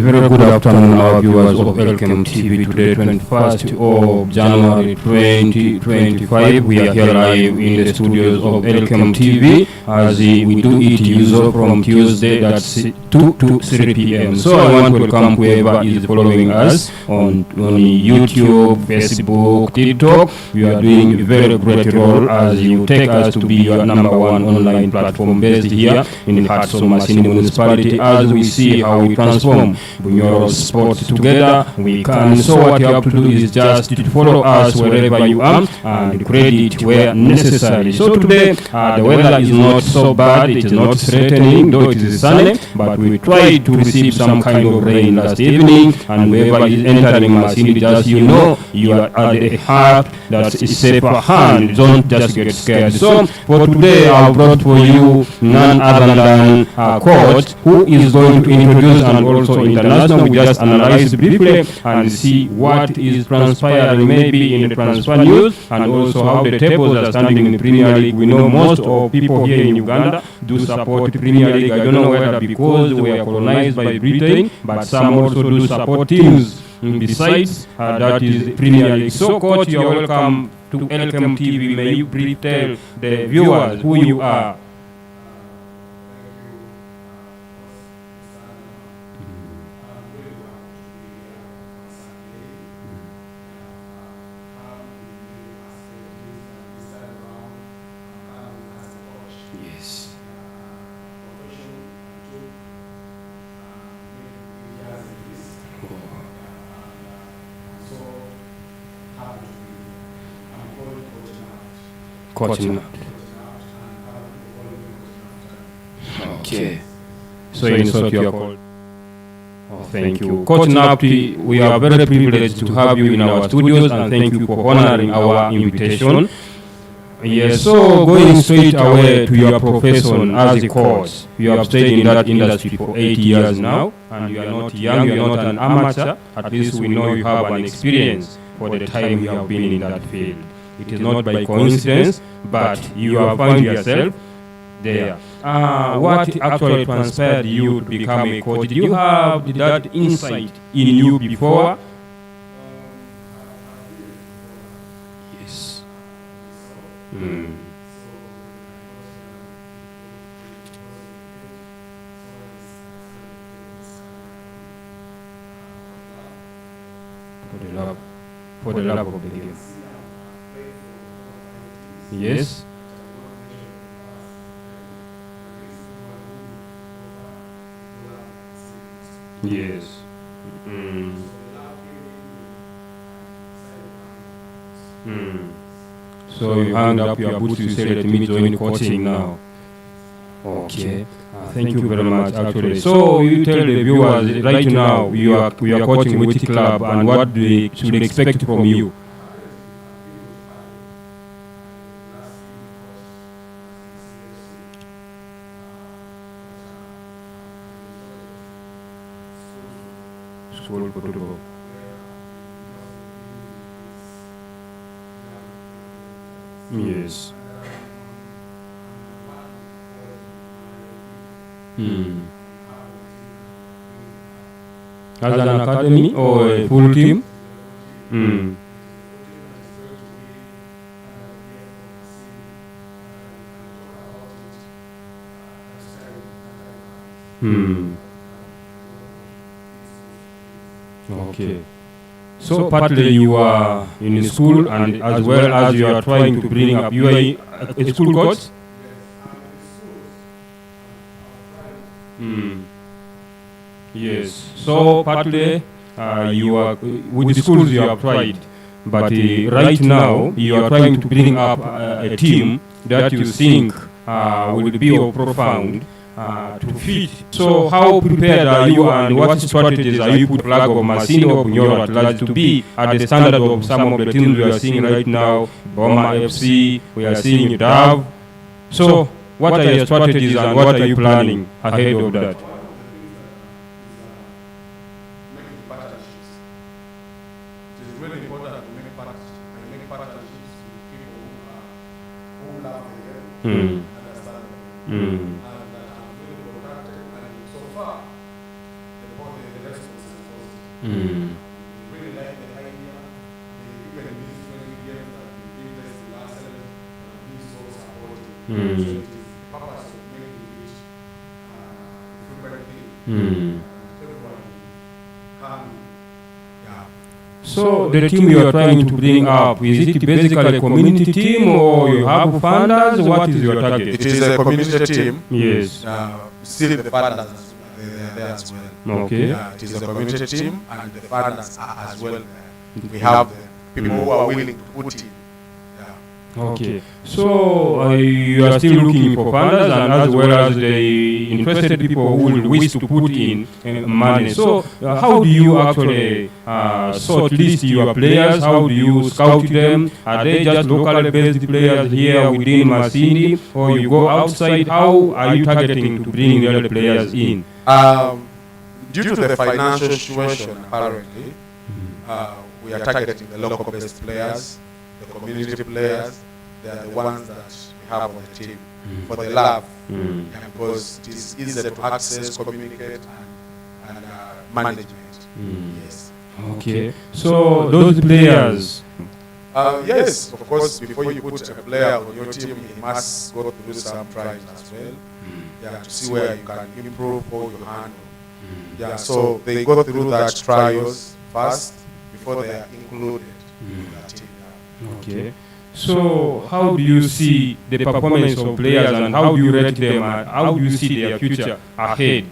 Very good afternoon, our viewers of Elkem TV. Today, 21st of January 2025. We are here live in the studios of Elkem TV as we do it usual from Tuesday, that's 2 to 3 p.m. So I want to welcome whoever is following us on YouTube, Facebook, TikTok. We are doing a very great role as you take us to be your number one online platform based here in the heart of Masini municipality as we see how we transform Bunyoro our support together, we can. So what you have to do is just to follow us wherever you are and credit where necessary. So today, the weather is not so bad, it is not threatening, though it is sunny, but we tried to receive some kind of rain last evening, and whoever is entering Masindi, just you know, you are at a heart that is safer hand. Don't just get scared. So for today, I've brought for you none other than Coach, who is going to introduce and also international. We just analyze briefly and see what is transpiring maybe in the transfer news, and also how the tables are standing in the Premier League. We know most of people here in Uganda do support Premier League. I don't know whether because we are colonized by Britain, but some also do support teams besides that is Premier League. So Coach, you are welcome to Elkem TV. May you brief tell the viewers who you are. Yes. Coaching. Okay. So in short, you are called. Oh, thank you. Coach Napti, we are very privileged to have you in our studios, and thank you for honoring our invitation. Yes, so going straight away to your profession as a coach, you have stayed in that industry for 8 years now, and you are not young, you are not an amateur. At least we know you have an experience for the time you have been in that field. It is not by coincidence, but you have found yourself there. What actually transpired you to become a coach? Did you have that insight in you before? Yes. For the love of the game. Yes. Yes. So you hung up your boots, you said, let me join coaching now. Okay. Thank you very much, actually. So you tell the viewers right now, we are coaching which club and what they should expect from you. School football. Yes. As an academy or a full team? Okay. So partly you are in school, and as well as you are trying to bring up, you are a school coach? Yes. So partly you are with the schools you have tried, but right now you are trying to bring up a team that you think will be of profound to fit. So how prepared are you, and what strategies are you put flag of Masini or Bunyoro at large to be at the standard of some of the teams we are seeing right now, Boma FC, we are seeing Dav. So what are your strategies and what are you planning ahead of that? So the team you are trying to bring up, is it basically a community team or you have funders? What is your target? It is a community team. Yes. Still the funders they are there as well. Okay. It is a community team, and the funders are as well there. We have the people who are willing to put in. Okay, so you are still looking for funders and as well as the interested people who will wish to put in money. So how do you actually shortlist your players? How do you scout them? Are they just locally based players here within Masindi, or you go outside? How are you targeting to bring real players in? Due to the financial situation, apparently, we are targeting the local based players, the community players. They are the ones that we have on the team for the love, because it is easier to access, communicate, and management. Yes. Okay. So those players. Yes, of course. Before you put a player on your team, he must go through some trials as well. To see where you can improve or you handle. So they go through that trials first before they are included in the team. Okay. So how do you see the performance of players and how do you rate them and how do you see their future ahead?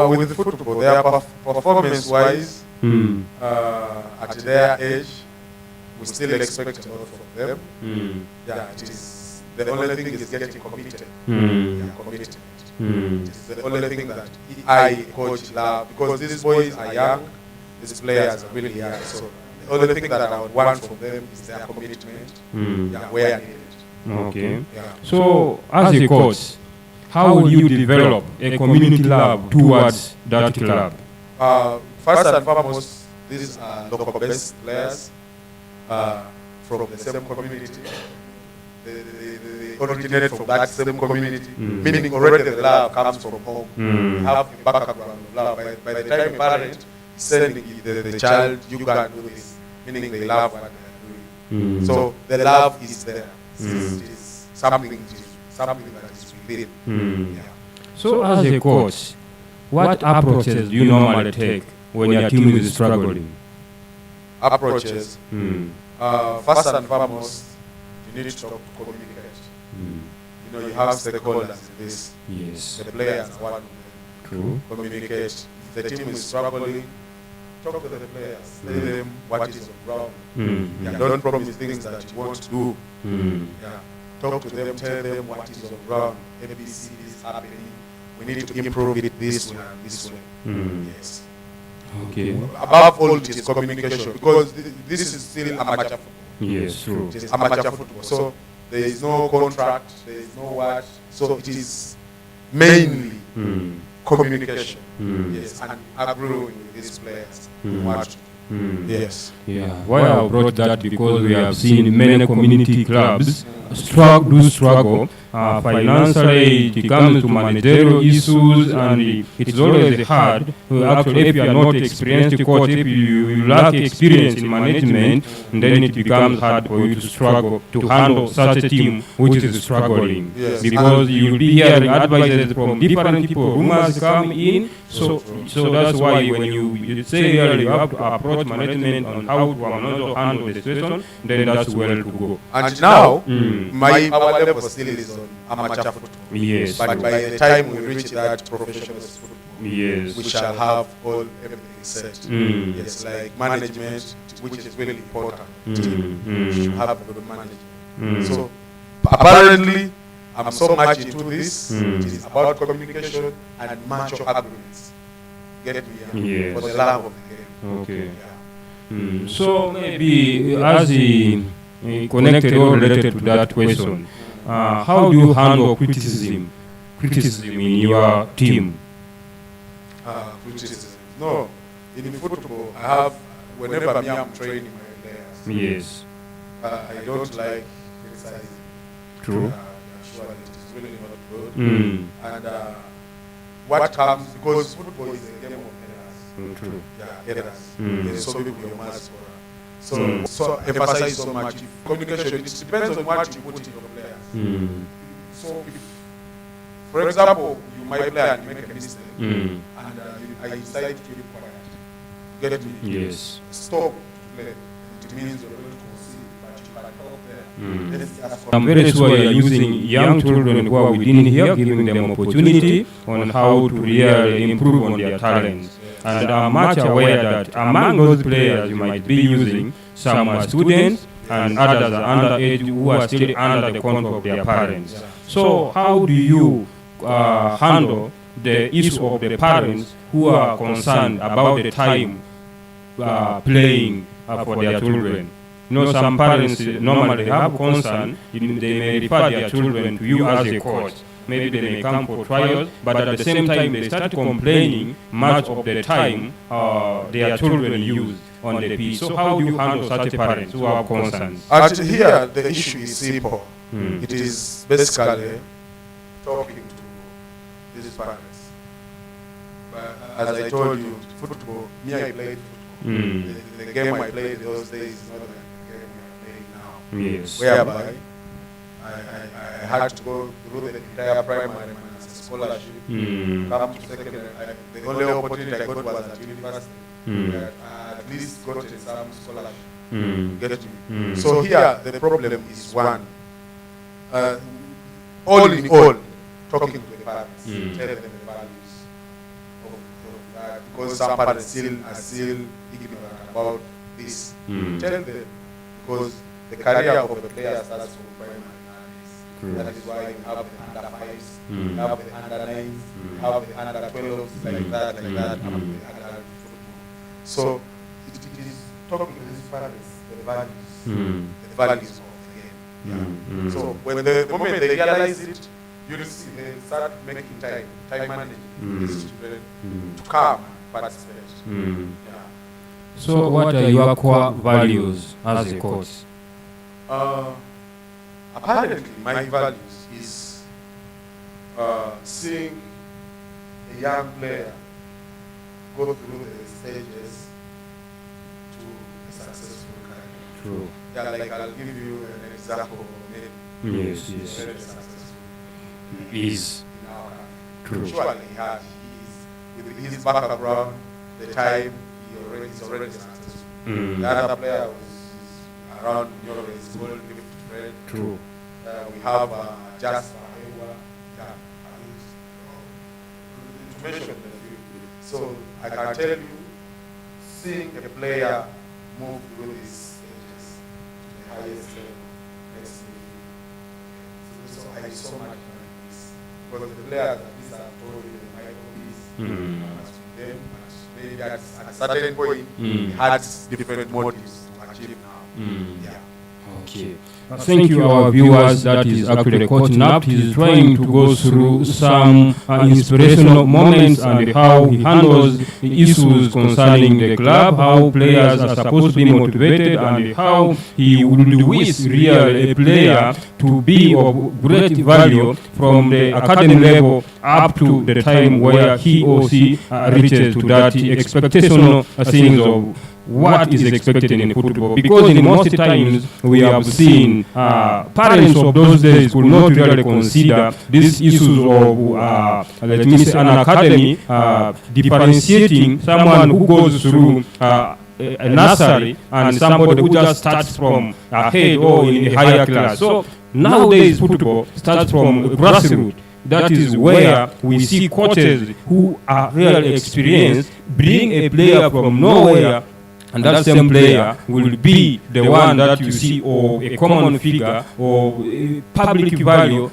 With football, their performance-wise, at their age, we still expect a lot from them. It is the only thing is getting committed. Committed. It is the only thing that I coach love, because these boys are young, these players are really young. So the only thing that I would want from them is their commitment, where needed. Okay. So, as a coach, how will you develop a community lab towards that club? First and foremost, these are local-based players from the same community. They originate from that same community, meaning already the love comes from home. We have the background of love. By the time a parent is sending the child, you can do this, meaning they love what they are doing. So the love is there. It is something that is within. So as a coach, what approaches do you normally take when your team is struggling? Approaches. First and foremost, you need to talk to communicate. You have stakeholders in this. Yes. The players are one of them. Cool. Communicate. If the team is struggling, talk to the players. Tell them what is on ground. Don't promise things that you won't do. Talk to them, tell them what is on ground. ABC is happening. We need to improve it this way and this way. Yes. Okay. Above all, it is communication, because this is still amateur football. Yes, true. It is amateur football. So there is no contract, there is no what. So it is mainly communication. Yes, and agreeing with these players. Yes. Yeah. Why I brought that, because we have seen many community clubs struggle financially. It comes to managerial issues, and it is always hard. Actually, if you are not experienced coach, if you lack experience in management, then it becomes hard for you to struggle to handle such a team which is struggling. Yes. Because you will be hearing advices from different people, rumors come in. So that's why when you say really you have to approach management on how to handle the situation, then that's where to go. And now, our level still is on amateur football. Yes. But by the time we reach that professional football, yes, we shall have everything set. Yes, like management, which is really important. We should have a good management. So apparently, I'm so much into this. It is about communication and mature agreements. Get me for the love of the game. Okay. So maybe as connected or related to that question, how do you handle criticism in your team? Criticism. No, in football, I have, whenever I'm training my players, yes, I don't like criticizing. True. Sure, it is really not good. And what comes, because football is a game of errors. True. Errors. There's so many you must score. So emphasize so much. Communication, it depends on what you put in your players. So if, for example, you might play and you make a mistake, and I decide to keep quiet. Get me? Yes. Stop to play. It means you're going to concede, but you can help there. I'm very sure you're using young children who are within here, giving them opportunity on how to really improve on their talents. And I'm much aware that among those players you might be using, some are students and others are underage who are still under the control of their parents. So how do you handle the issue of the parents who are concerned about the time playing for their children? Some parents normally have concern, they may refer their children to you as a coach. Maybe they may come for trials, but at the same time they start complaining much of the time their children use on the pitch. So how do you handle such parents who have concerns? Actually, here the issue is simple. It is basically talking to these parents. But as I told you, football, I played football. The game I played those days is not the game I play now. Yes. Whereby I had to go through the entire primary as a scholarship. Come to secondary. The only opportunity I got was at university. At least got some scholarship. Get me? So here the problem is one. All in all, talking to the parents, tell them the values of that, because some parents are still ignorant about this. Tell them, because the career of the player starts from primary. That is why you have the under 5s, you have the under 9s, you have the under 12s, like that. So it is talking to these parents, the values of the game. So when the moment they realize it, you'll see they start making time management these children to come and participate. So what are your core values as a coach? Apparently, my values is seeing a young player go through the stages to a successful career. True. Yeah, like I'll give you an example. Yes. Very successful. He is. In our country. True. Surely he is, with his background, the time, he's already successful. The other player was around Bunyoro, is called Fred. True. We have just to mention the few. So I can tell you, seeing a player move through these stages to the highest level makes me so I so much like this. Because the players that these are told you the microbees, them, maybe at a certain point he had different motives to achieve now. Okay. Thank you, our viewers. That is actually Coach Napt. He's trying to go through some inspirational moments and how he handles issues concerning the club, how players are supposed to be motivated, and how he would wish really a player to be of great value from the academy level up to the time where he or she reaches to that expectational things of what is expected in football, because in most times we have seen parents of those days could not really consider these issues of let me say an academy differentiating someone who goes through a nursery and somebody who just starts from a head or in a higher class. So nowadays football starts from grassroots. That is where we see coaches who are really experienced bring a player from nowhere, and that same player will be the one that you see, or a common figure, or public value.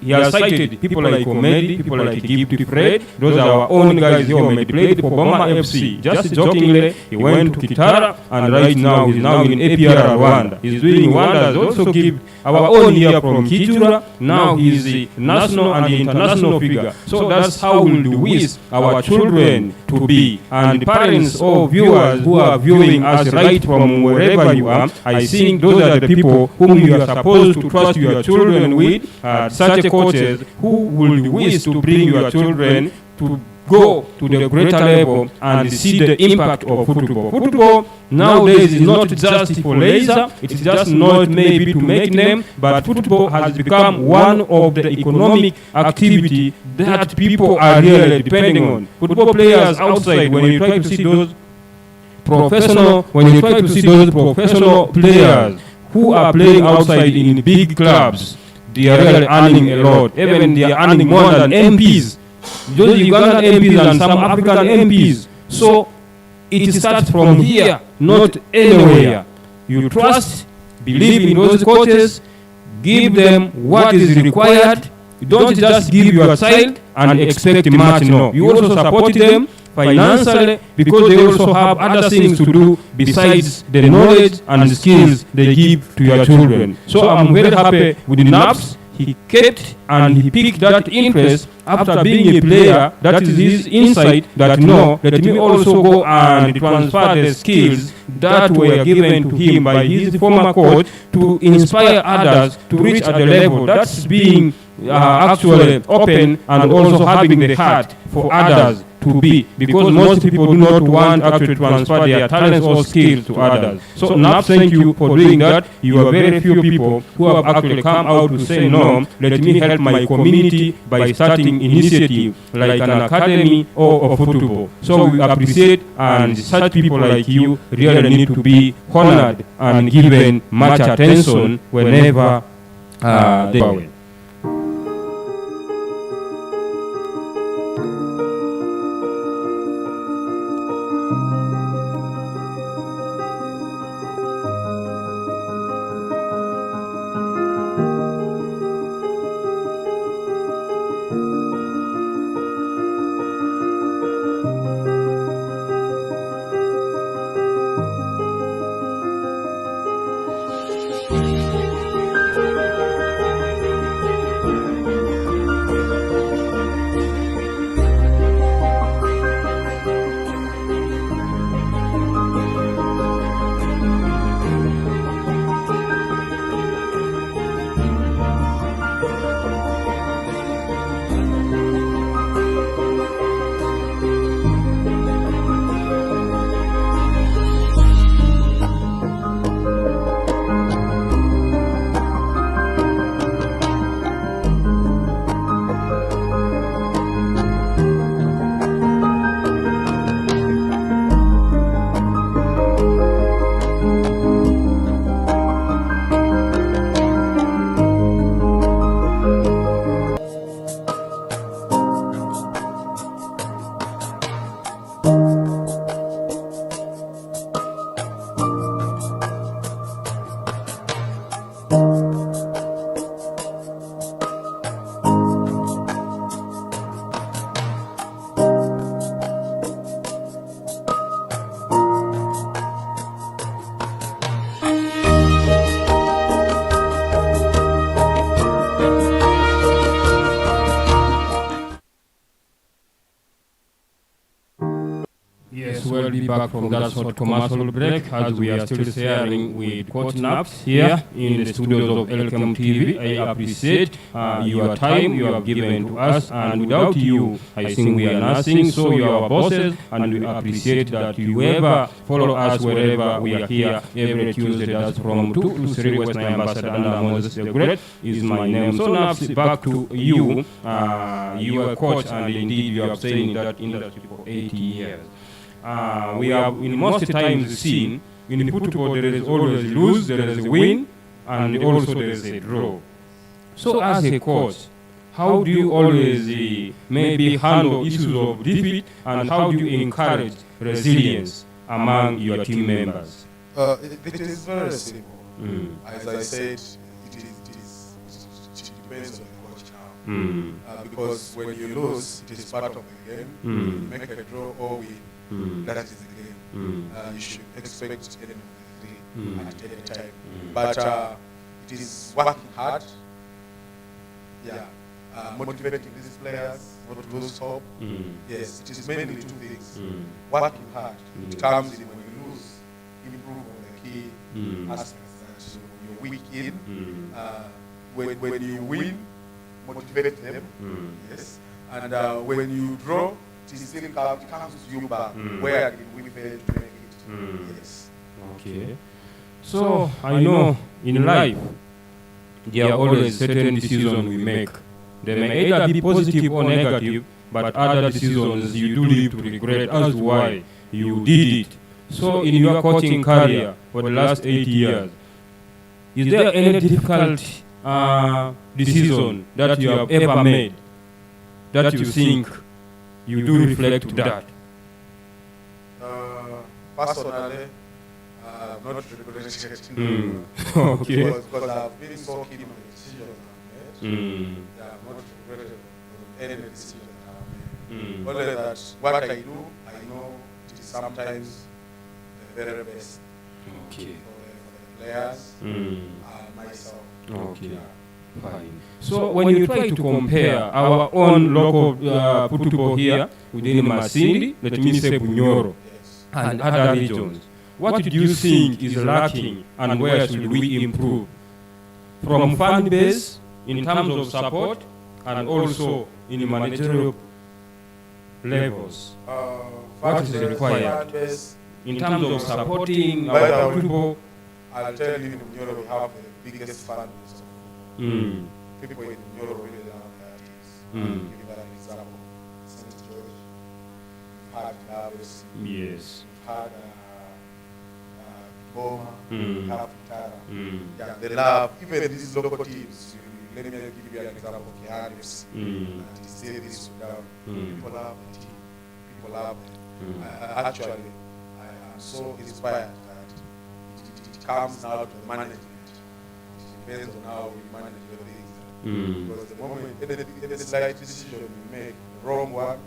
He has cited people like Omedi, people like Gift Fred. Those are our own guys here. Omedi played for Boma FC. Just jokingly, he went to Kitara, and right now he's now in APR Rwanda. He's doing wonders. Also give our own here from Kijura. Now he's a national and international figure. So that's how we wish our children to be. And parents or viewers who are viewing us right from wherever you are, I think those are the people whom you are supposed to trust your children with, such coaches who will wish to bring your children to go to the greater level and see the impact of football. Football nowadays is not just for leisure, it is just not maybe to make name, but football has become one of the economic activity that people are really depending on. Football players outside, when you try to see those professional players who are playing outside in big clubs, they are really earning a lot. Even they are earning more than MPs. Those Ugandan MPs and some African MPs. So it starts from here, not anywhere. You trust, believe in those coaches, give them what is required. You don't just give your child and expect much, no. You also support them financially because they also have other things to do besides the knowledge and skills they give to your children. So I'm very happy with the NAPS. He kept and he picked that interest after being a player. That is his insight that no, let me also go and transfer the skills that were given to him by his former coach to inspire others to reach at the level. That's being actually open and also having the heart for others to be, because most people do not want actually to transfer their talents or skills to others. So NAPS, thank you for doing that. You are very few people who have actually come out to say no, let me help my community by starting initiative like an academy or football. So we appreciate, and such people like you really need to be honored and given much attention whenever they are. Yes, we'll be back from that short commercial break as we are still sharing with Coach NAPS here in the studios of Elkem TV. I appreciate your time you have given to us, and without you, I think we are nothing. So you are our bosses, and we appreciate that you ever follow us wherever we are here every Tuesday. That's from 2 to 3 Western Ambassador under Moses the Great is my name. So NAPS, back to you. You are a coach, and indeed you have stayed in that industry for 80 years. We have in most times seen in football there is always lose, there is a win, and also there is a draw. So as a coach, how do you always maybe handle issues of defeat, and how do you encourage resilience among your team members? It is very simple. As I said, it depends on the coach now. Because when you lose, it is part of the game. Make a draw or win. That is the game. You should expect anything at any time. But it is working hard. Motivating these players not to lose hope. Yes, it is mainly two things. Working hard. It comes in when you lose, improve on the key aspects that you're weak in. When you win, motivate them. Yes, and when you draw, it still comes to you back. Where did we fail to make it? Yes. Okay. So I know in life there are always certain decisions we make. They may either be positive or negative, but other decisions you do live to regret as to why you did it. So in your coaching career for the last 8 years, is there any difficult decision that you have ever made that you think you do reflect to that? Personally, not regretted. Okay. Because I've been so keen on the decisions I've made. Yeah, I'm not regretted on any decision I've made. Only that what I do, I know it is sometimes the very best for the players and myself. Okay. Fine. So when you try to compare our own local football here within Masindi, let me say Bunyoro, and other regions, what do you think is lacking and where should we improve? From fan base, in terms of support, and also in managerial levels, what is required? In terms of supporting our football, I'll tell you, in Bunyoro we have the biggest fan base. People in Bunyoro really love their teams. Give that an example. St. George, we've had Davos, yes, we've had Boma, we have Tara. Yeah, they love, even these local teams. Let me give you an example of Kiharis. And he said this down. People love the team. People love it. Actually, I am so inspired that it comes now to the management. It depends on how we manage your things. Because the moment any slight decision we make, the wrong one,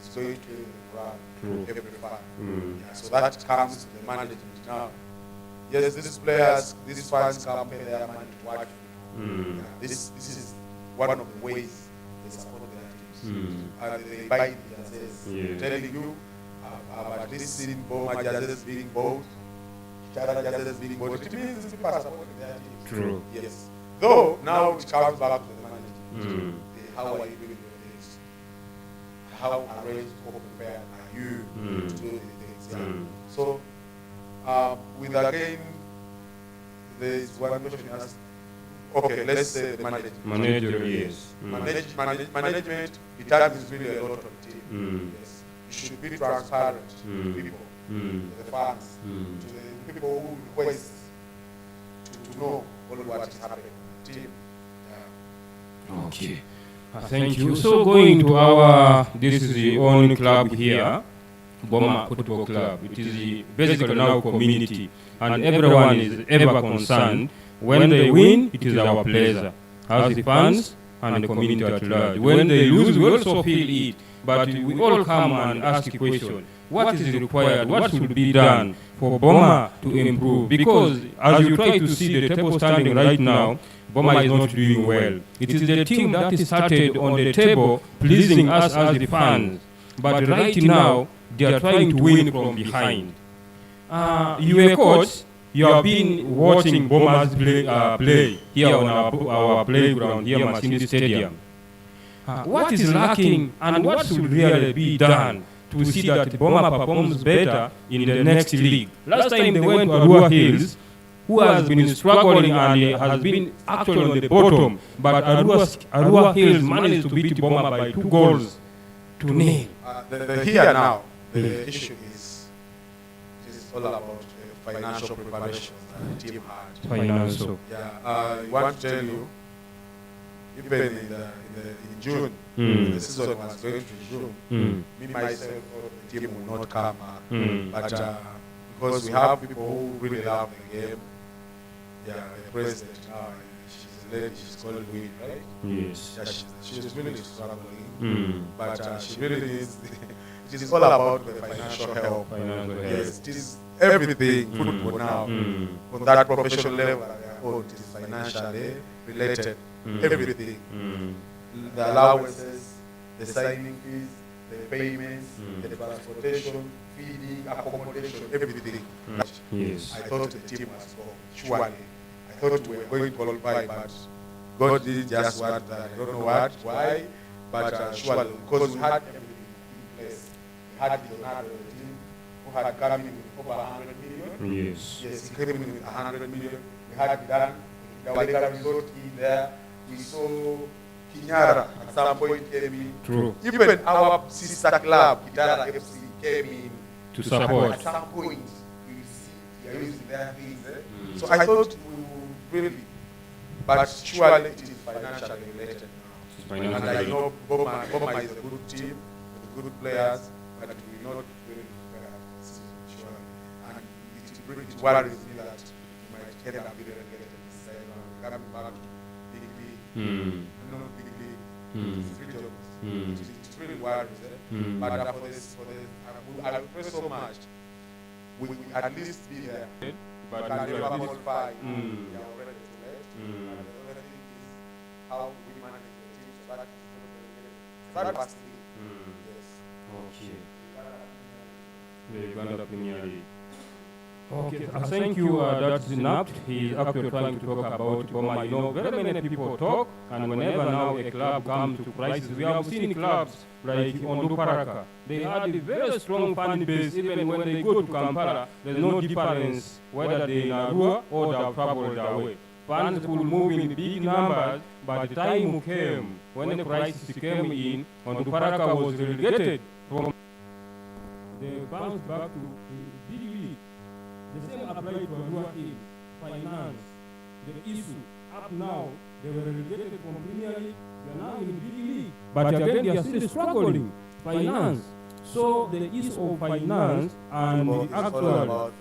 is going to run every fan. Yeah, so that comes to the management now. Yes, these players, these fans come pay their money to watch. This is one of the ways they support their teams. And they buy the jerseys. Telling you, I've at least seen Boma jerseys being bought, Chara jerseys being bought. It means people are supporting their teams. True. Yes. Though now it comes back to the management. How are you doing your things? How arranged or prepared are you to do these things? So, with again, there is one question asked. Okay, let's say the management. Management determines really a lot of the team. Yes. You should be transparent to people, to the fans, to the people who request to know all what is happening in the team. Yeah. Okay. Thank you. So going to our, this is the only club here, Boma Football Club. It is the basically now community, and everyone is ever concerned. When they win, it is our pleasure, as the fans and the community at large. When they lose, we also feel it. But we all come and ask a question: what is required? What should be done for Boma to improve? Because as you try to see the table standing right now, Boma is not doing well. It is the team that started on the table, pleasing us as the fans. But right now, they are trying to win from behind. You a coach. You have been watching Boma's play here on our playground here, Masindi Stadium. What is lacking and what should really be done to see that Boma performs better in the next league? Last time they went to Arua Hills, who has been struggling and has been actually on the bottom, but Arua Hills managed to beat Boma by 2-0. Here now, the issue is all about financial preparation that the team had. Financial. Yeah, I want to tell you, even in June, the season was going to June, me myself or the team will not come back. But because we have people who really love the game, yeah, the president now, she's a lady, she's called Win, right? Yes. Yeah, she's really struggling, but she really needs, it is all about the financial help. Yes, it is everything football now on that professional level. It is financially related. Everything, the allowances, the signing fees, the payments, the transportation, feeding, accommodation, everything. Yes. I thought the team was going. Surely, I thought we were going to qualify, but God did just want that. I don't know why, but surely because we had everything in place. We had Leonardo, the team, who had come in with over 100 million. Yes. Yes, he came in with 100 million. We had done the Walega resort in there. We saw Kinyara at some point came in. True. Even our sister club, Kitara FC, came in to support. At some point, we see they are using their things. So I thought we would really, but surely it is financially related now. And I know Boma is a good team, with good players, but we not really prepare surely. And it worries me that we might end up being relegated this season, coming back to big league, not big league, three jobs. It really worries. But for this, I pray so much. We at least be there. But we are qualified. We are already too late. And the other thing is how we manage the team so that start passing. Yes. Okay. The Uganda Premier League. Okay, thank you. That's enough. He's actually trying to talk about Boma. You know, very many people talk, and whenever now a club comes to crisis, we have seen clubs like Onduparaka. They had a very strong fan base. Even when they go to Kampala, there's no difference whether they in Arua or they have traveled away. Fans could move in big numbers, but the time came when the crisis came in, Onduparaka was relegated from. They bounced back to big league. The same applied to Arua in finance. The issue up now, they were relegated from Premier League, they are now in big league. But again, they are still struggling. Finance. So the issue of finance and the actual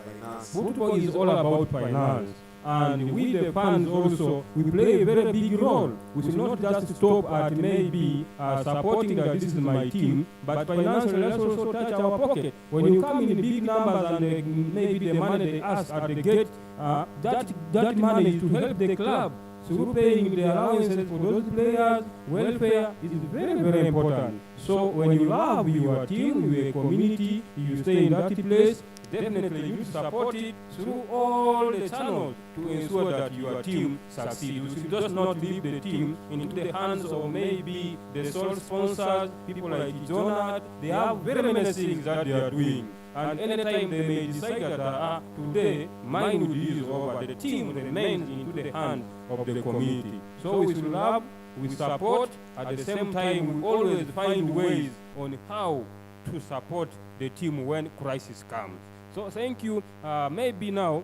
football is all about finance. And we the fans also, we play a very big role. We should not just stop at maybe supporting that this is my team, but financially let's also touch our pocket. When you come in big numbers and maybe the money they ask at the gate, that money is to help the club. So paying the allowances for those players, welfare is very, very important. So when you love your team, your community, you stay in that place, definitely you support it through all the channels to ensure that your team succeeds. You should just not leave the team into the hands of maybe the sole sponsors, people like Jonah. They have very many things that they are doing. And anytime they may decide that today mine will use over, the team remains into the hands of the community. So we should love, we support, at the same time we always find ways on how to support the team when crisis comes. So thank you. Maybe now,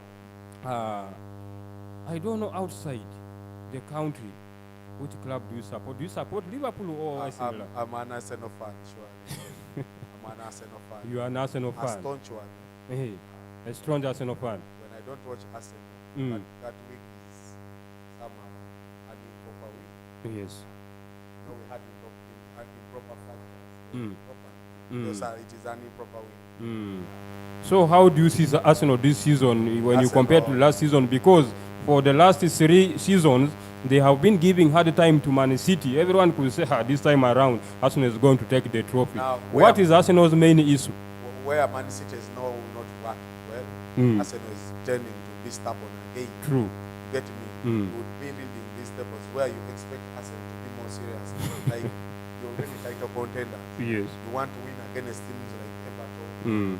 I don't know, outside the country, which club do you support? Do you support Liverpool or Arsenal? I'm an Arsenal fan, sure. I'm an Arsenal fan. You are an Arsenal fan? A staunch one. Hey, a strong Arsenal fan. When I don't watch Arsenal, but that week is somehow an improper week. Yes. No, we had improper factors. It is an improper week. So how do you see Arsenal this season when you compare to last season? Because for the last 3 seasons, they have been giving hard time to Man City. Everyone could say, this time around, Arsenal is going to take the trophy. Now, what is Arsenal's main issue? Where Man City is not working well, Arsenal is turning to be stubborn again. True. Get me? You would be reading these tables where you expect Arsenal to be more serious. Like, you're really title contender. Yes. You want to win against teams like Everton.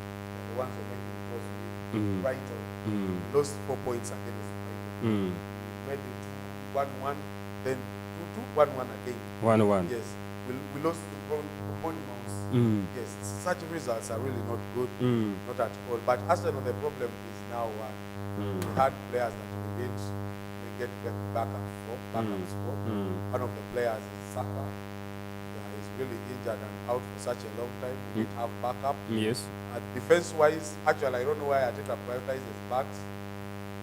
The ones who are making close with Brighton. Lost 4 points against Brighton. Made it 1-1, then 2-2, 1-1 again. 1-1. Yes. We lost to Bournemouth. Yes. Such results are really not good. Not at all. But Arsenal, the problem is now we had players that we didn't get back and forth. One of the players is Saka. He's really injured and out for such a long time. We didn't have backup. Yes. Defense-wise, actually, I don't know why Arteta prioritizes backs.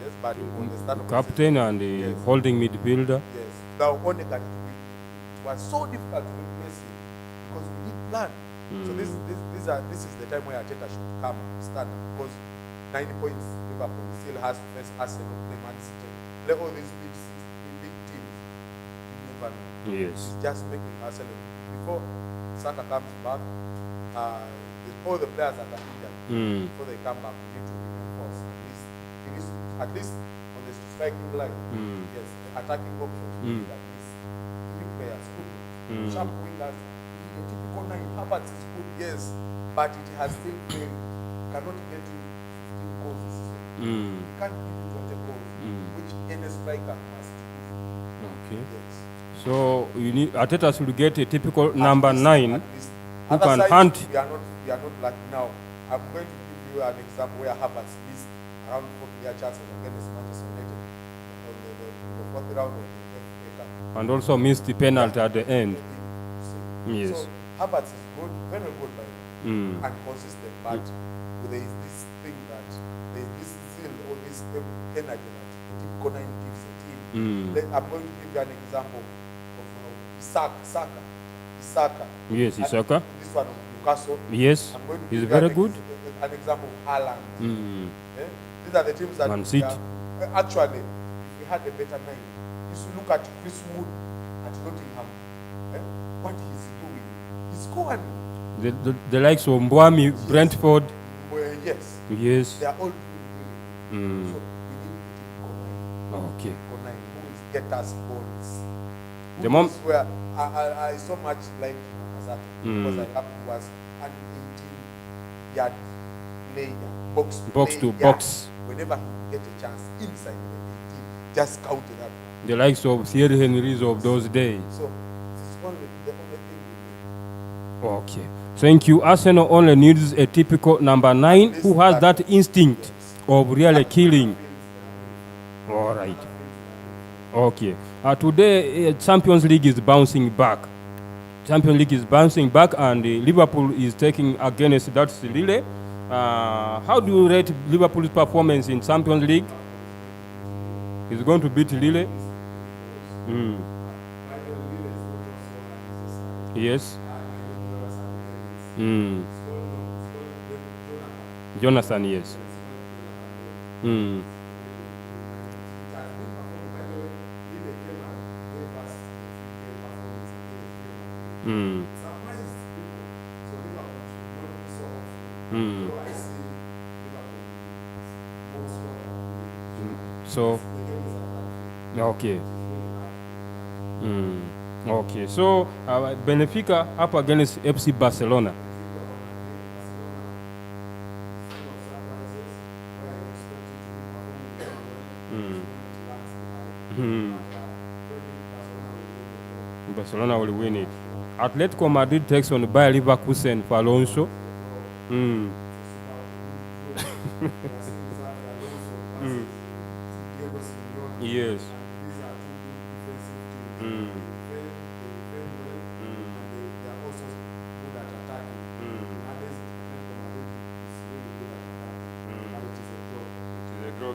Yes, but on the start of captain and the holding midfielder. Yes. Now, Odegaard, it was so difficult to replace him because we did plan. So this is the time where Arteta should come and stand up, because 90 points Liverpool still has to face Arsenal, play Man City, play all these big teams. You never know. Yes. It's just making Arsenal. Before Saka comes back, all the players that are injured, before they come back, we need to reinforce at least on the striking line. Yes, the attacking options. At least 3 players, 2 players. Sharp wingers. The typical 9, Havertz is good, yes, but it has still failed. Cannot get you 15 goals this season. You can't give you 20 goals, which any striker must do. Okay. Yes. So you need Arteta should get a typical number 9 who can side, hunt. We are not like now. I'm going to give you an example where Havertz missed around 4 clear chances against Manchester United on the round of the FA Cup. And also missed the penalty at the end. Yes. So Havertz is good, very good, by and consistent, but there is this thing that there is this zeal or this energy that typical 9 gives a team. I'm going to give you an example of Isaka. Yes, Isaka. This one of Newcastle. Yes, I'm going to he's give very you good. An example of Haaland. These are the teams that Man City. actually, if we had a better 9, you should look at Chris Wood at Nottingham. What he's doing. He's scoring. The likes of Mbwami, yes. Brentford. Yes. Yes. They are all doing. So we need to okay. Who is get us goals. The mom where I so much like Hazard because I have was an 18-yard player, box to box. Whenever he get a chance inside the 18, just count it up. The likes of Thierry Henry's of those days. So it's only the only thing we do. Okay. Thank you. Arsenal only needs a typical number 9 who has that instinct of really killing. All right. Okay. Today, Champions League is bouncing back. And Liverpool is taking against that Lille. How do you rate Liverpool's performance in Champions League? He's going to beat Lille. Yes. Jonathan, yes. So, okay. Okay, so Benfica up against FC Barcelona. Barcelona will win it. Atletico Madrid takes on Bayer Leverkusen for Alonso. Yes.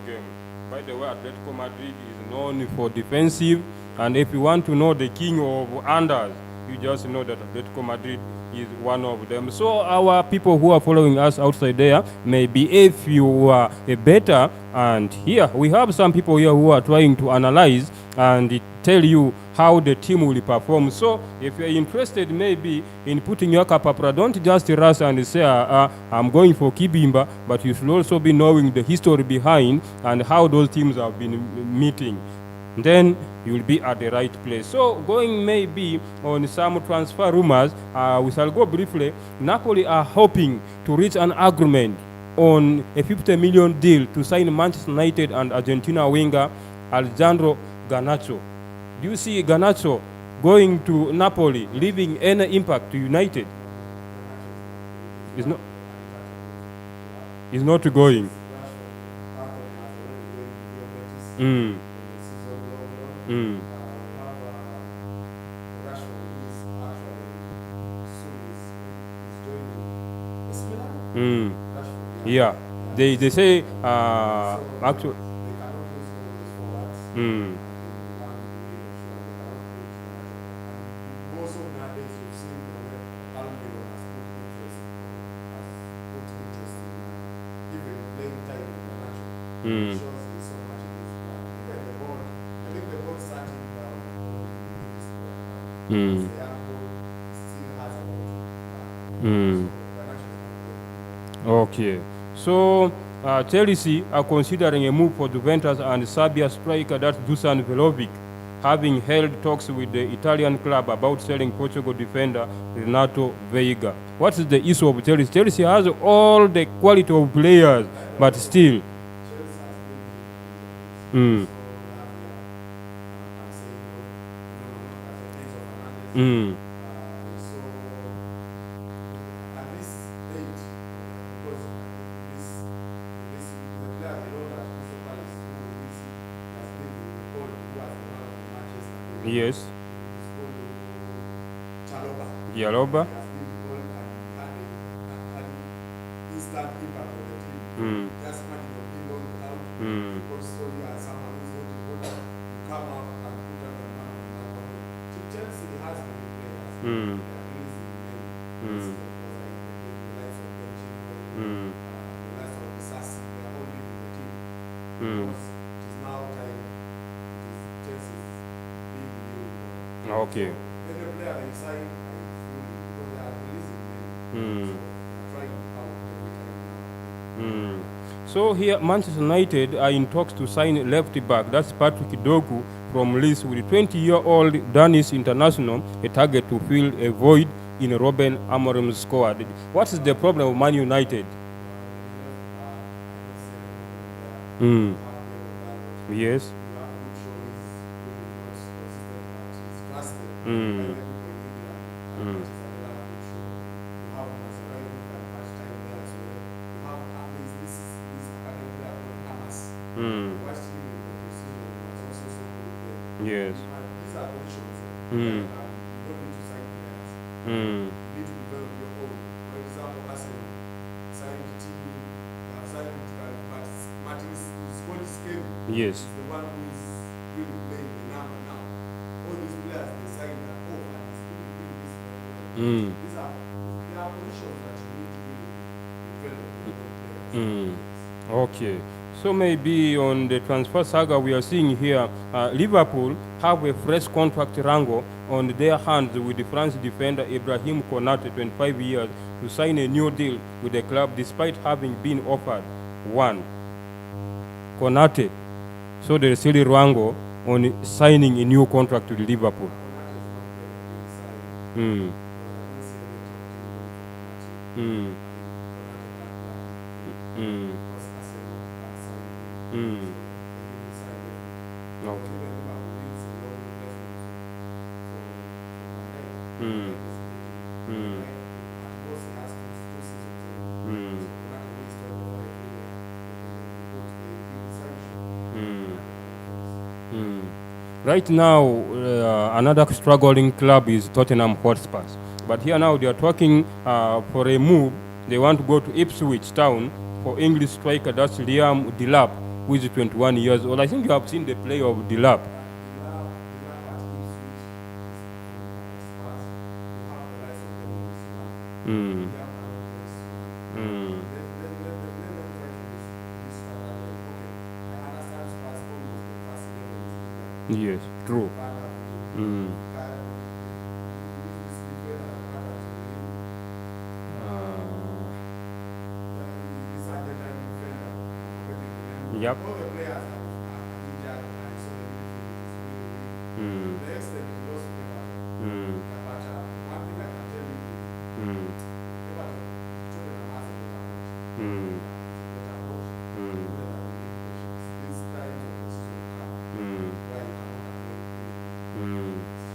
Game. By the way, Atletico Madrid is known for defensive, and if you want to know the king of unders, you just know that Atletico Madrid is one of them. So our people who are following us outside there, maybe if you are a better, and here we have some people here who are trying to analyze and tell you how the team will perform. So if you're interested maybe in putting your capapra, don't just rush and say, I'm going for Kibimba, but you should also be knowing the history behind and how those teams have been meeting. Then you'll be at the right place. So going maybe on some transfer rumors, we shall go briefly. Napoli are hoping to reach an agreement on a 50 million deal to sign Manchester United and Argentina winger Alejandro Garnacho. Do you see Garnacho going to Napoli, leaving any impact to United? He's not going. Yeah, they say actually. Okay, so Chelsea are considering a move for Juventus and Serbia striker that's Dusan Vlahovic, having held talks with the Italian club about selling Portugal defender Renato Veiga. What is the issue of Chelsea? Chelsea has all the quality of players, but still. Yes. Chaloba. Yaloba. He has been involved and had an instant impact on the team. Just imagine you're being loaned out. Because so you are someone who's not important. You come out and put up a man of the match. Chelsea has many players. They are releasing many. This is because the likes of Bunyoro, the likes of Sassi, they are all leaving the team. Because it is now time. It is Chelsea's being new. Okay. So, every player they sign, I feel because they are releasing many. So they are trying out every time now. So here, Manchester United are in talks to sign left back. That's Patrick Dogu from Leeds with 20-year-old Danish international, a target to fill a void in Robben Amorim's squad. What is the problem of Man United? Yes. Yes. These are options. You don't need to sign players. You need to develop your own. For example, Arsenal signed Martin Scott. Yes. Is the one who is really playing the number now. All these players they signed are over and it's really doing this very well. There are positions that you need to really develop your own players. Okay. So maybe on the transfer saga we are seeing here, Liverpool have a fresh contract wrangle on their hands with the French defender Ibrahim Konate, 25 years, to sign a new deal with the club despite having been offered one. Konate. So there is still a wrangle on signing a new contract with Liverpool. Right now, another struggling club is Tottenham Hotspur. But here now they are talking for a move. They want to go to Ipswich Town for English striker, that's Liam Delap, who is 21 years old. I think you have seen the play of Delap. Yes, true. Yep. All the players are injured and so the next step is just Everton. But one thing I can tell you is Everton, Tottenham has a better coach. This time of the season where you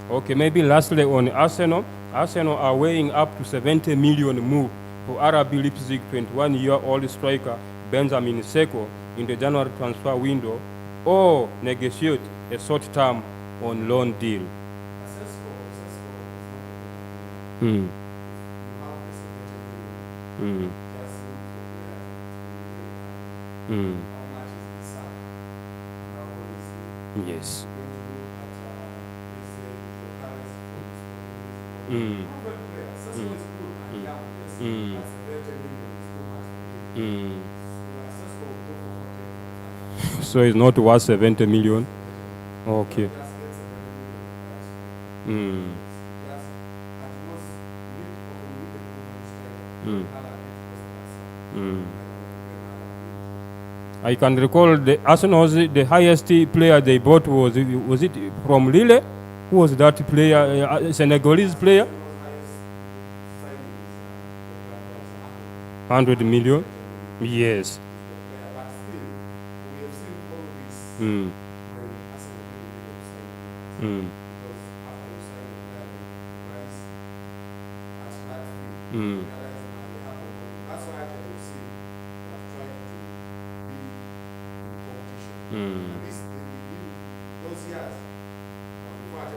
cannot Okay, maybe lastly on Arsenal. Arsenal are weighing up to 70 million move for RB Leipzig 21-year-old striker Benjamin Sesko in the January transfer window, or negotiate a short-term on loan deal. Yes. So it's not worth 70 million. Okay. I can recall the Arsenal, the highest player they bought was it from Lille? Who was that player? Senegalese player? 100 million? Yes.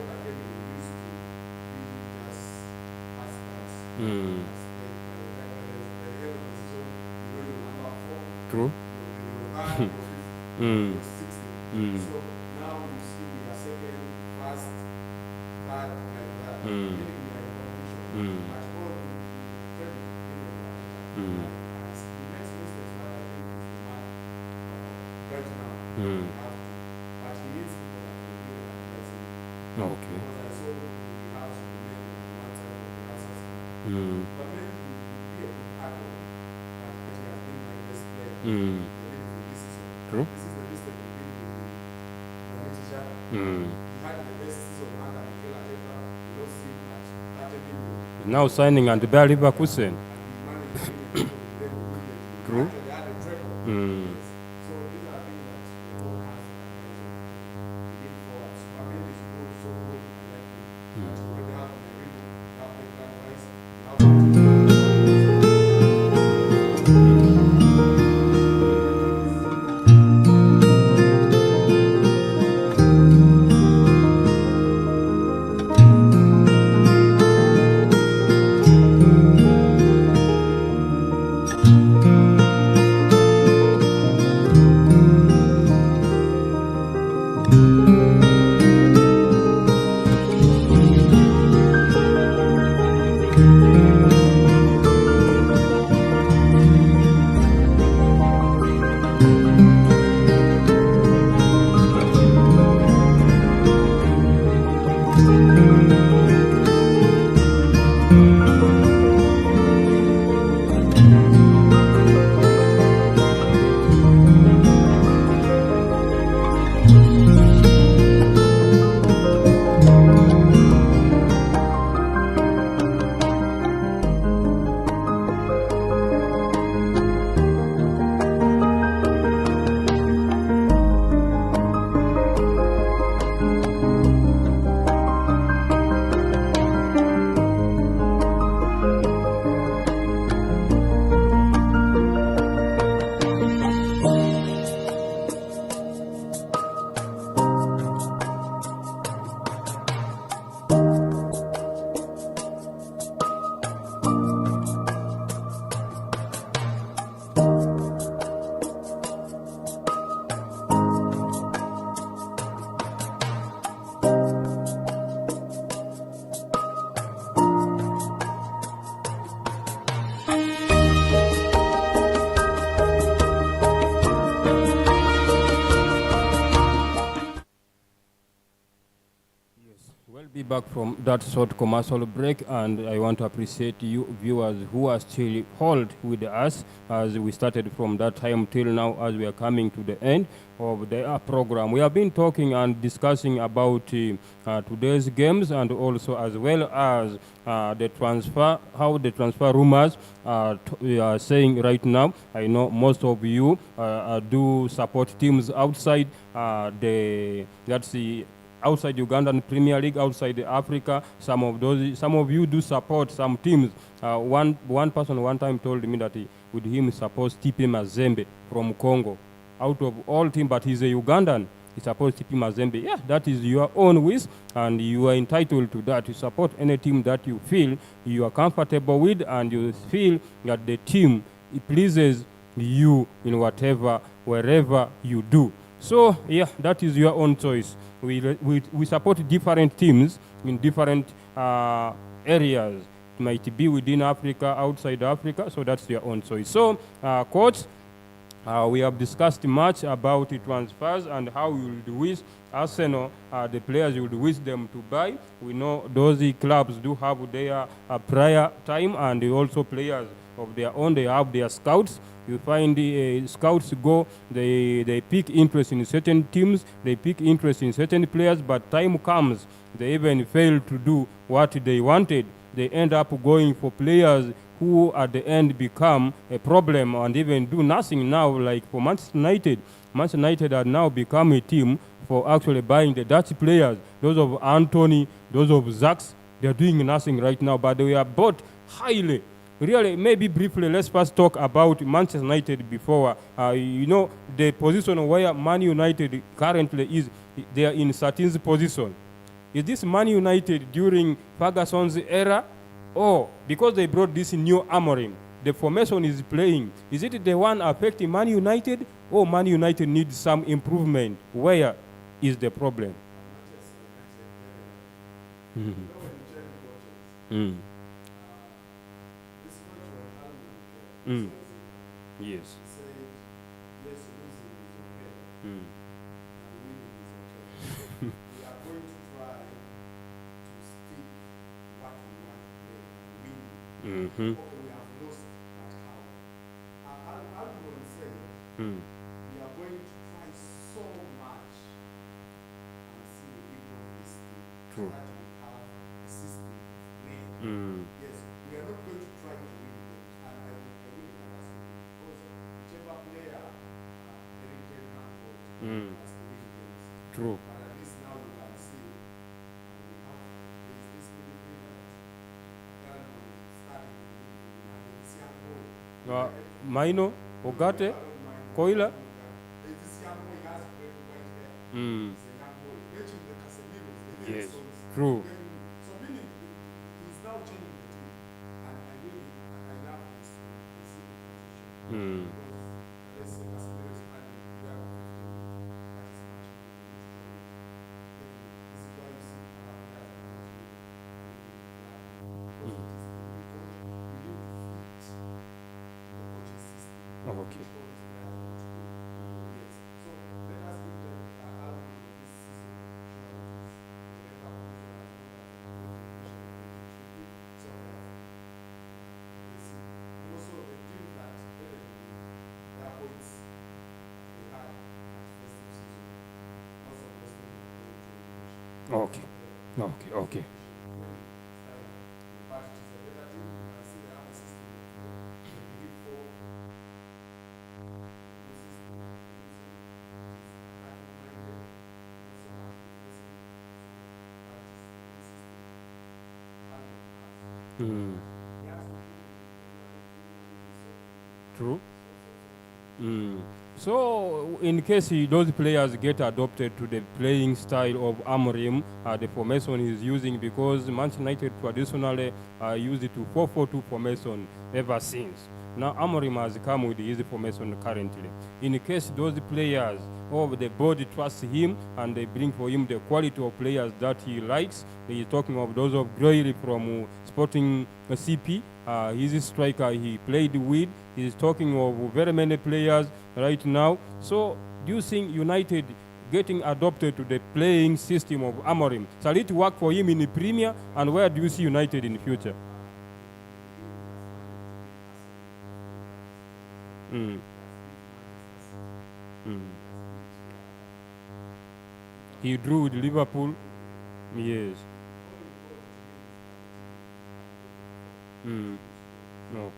again, we used to be just husbands. Mm. True. Mm. Mm. So now you see we are second, first, third, like that. Mm. Meaning we are in competition. Mm. At all, we tell you, Mm. as the next instance that I think is the man right now. Mm. Have to, but he needs people that will really advise him. Okay. Because I saw we have to make one side of the answers. Mm. But maybe he would be a good adult, but he has been my best player. Mm. True. This is the mistake we did with the manager. Mm. He had the best season under Mikel Arteta. We lost him at 30 million. Now signing and Bayer Leverkusen. And he managed to win a treble with them immediately. True. Actually, they had a treble. Mm. Yes. So these are things that the world has to advise on. We need forward. Superman is good, so good, I like him. But you already have Merino, you have Declan Rice, you have We'll be back from that short commercial break, and I want to appreciate you viewers who are still hold with us as we started from that time till now as we are coming to the end of the program. We have been talking and discussing about today's games and also as well as the transfer, how the transfer rumors we are saying right now. I know most of you do support teams outside outside Ugandan Premier League, outside Africa. Some of you do support some teams. One person one time told me that with him supports TP Mazembe from Congo. Out of all teams, but he's a Ugandan. He supports TP Mazembe. Yeah, that is your own wish, and you are entitled to that. You support any team that you feel you are comfortable with, and you feel that the team it pleases you in wherever you do. So yeah, that is your own choice. We support different teams in different areas. It might be within Africa, outside Africa, so that's your own choice. So, coach, we have discussed much about the transfers and how you would wish Arsenal, the players you would wish them to buy. We know those clubs do have their prior time, and also players of their own. They have their scouts. You find the scouts go, they pick interest in certain teams, they pick interest in certain players, but time comes, they even fail to do what they wanted. They end up going for players who at the end become a problem and even do nothing now, like for Manchester United. Manchester United have now become a team for actually buying the Dutch players, those of Anthony, those of Zax. They're doing nothing right now, but they are bought highly. Really, maybe briefly, let's first talk about Manchester United before. The position where Man United currently is, they are in 13th position. is this Man United during Ferguson's era? Or because they brought this new Amorim, the formation is playing, is it the one affecting Man United, or Man United needs some improvement? Where is the problem? Yes. We have lost that how. I'll say we are going to try so much and see the people of this team. True. That we have a system of play. Yes, we are not going to try to win games. And I really understand because whichever player Eric Ten Hag has to win games. True. But at least now we can see we have this midfield that starting and this young boy. Maino, Ogate, Koila. This young boy has great white hair. He's a young boy. Mention the Casemiros, the Yes, Nelsons. true. So meaning he's now changing the team. And I really love this position. Because let's say Casemiros and we are that is much more this is why you see our players are not really because it is the new coach. We need to fit the coaching system. Okay. So let us give them an outlook of this season. Also the team that their points they had at festive season. Not supposed to be Okay. Okay. but it is a better team. You can see they have a system. They believe for True. So, in case those players get adopted to the playing style of Amorim, the formation he's using, because Manchester United traditionally used it to 4-4-2 formation ever since. Now Amorim has come with his formation currently. In case those players or the board trusts him and they bring for him the quality of players that he likes, he's talking of those of Groyle from Sporting CP, he's a striker he played with. He's talking of very many players right now. So do you think United getting adopted to the playing system of Amorim, shall it work for him in the Premier, and where do you see United in the future? He drew with Liverpool. Yes. No.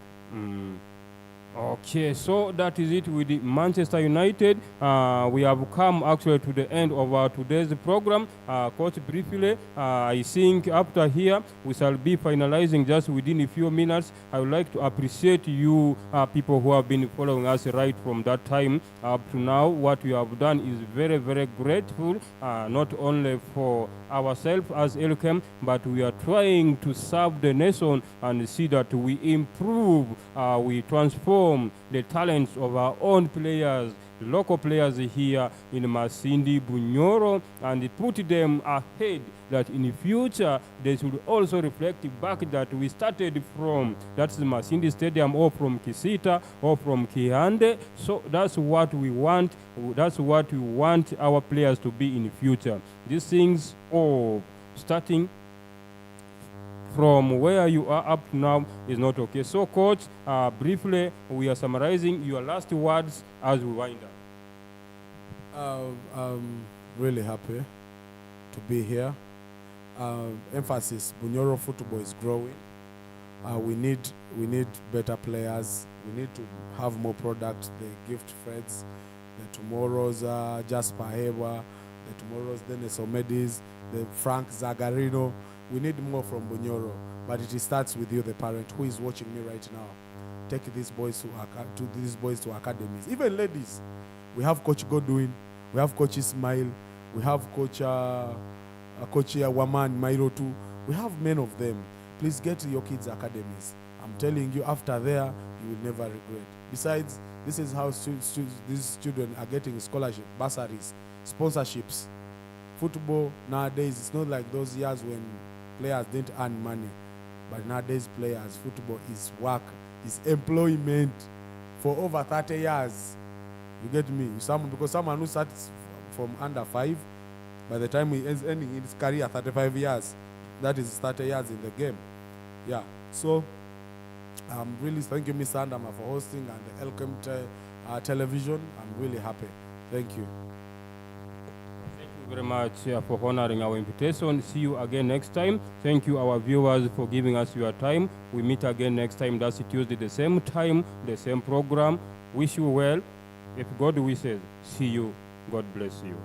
Okay, so that is it with the Manchester United. We have come actually to the end of our today's program. Coach, briefly, I think after here we shall be finalizing just within a few minutes. I would like to appreciate you people who have been following us right from that time up to now. What you have done is very, very grateful, not only for ourselves as Elkem, but we are trying to serve the nation and see that we improve, we transform the talents of our own players, local players here in Masindi, Bunyoro, and put them ahead, that in the future they should also reflect back that we started from, that's the Masindi Stadium, or from Kisita, or from Kihande. So that's what we want. That's what we want our players to be in the future. These things of starting from where you are up to now is not okay. So, Coach, briefly, we are summarizing your last words as we wind up. I'm really happy to be here. Emphasis: Bunyoro football is growing. We need better players. We need to have more products. The Gift Freds, the tomorrow's Jasper Hewa, the tomorrow's Dennis Omedis, the Frank Zagarino. We need more from Bunyoro, but it starts with you, the parent who is watching me right now. Take these boys to academies, even ladies. We have Coach Godwin, we have Coach Ismail, we have Coach Coach here, Waman, Mairo too. We have many of them. Please get to your kids' academies. I'm telling you, after there, you will never regret. Besides, this is how these children are getting scholarship, bursaries, sponsorships. Football nowadays, it's not like those years when players didn't earn money. But nowadays, players, football is work, is employment for over 30 years. You get me? Because someone who starts from under 5, by the time he ends ending his career, 35 years, that is 30 years in the game. Yeah. So, really thank you, Mr. Andama, for hosting, and the Elkem television. I'm really happy. Thank you. Thank you very much for honoring our invitation. See you again next time. Thank you, our viewers, for giving us your time. We meet again next time. That's Tuesday, the same time, the same program. Wish you well. If God wishes, see you. God bless you.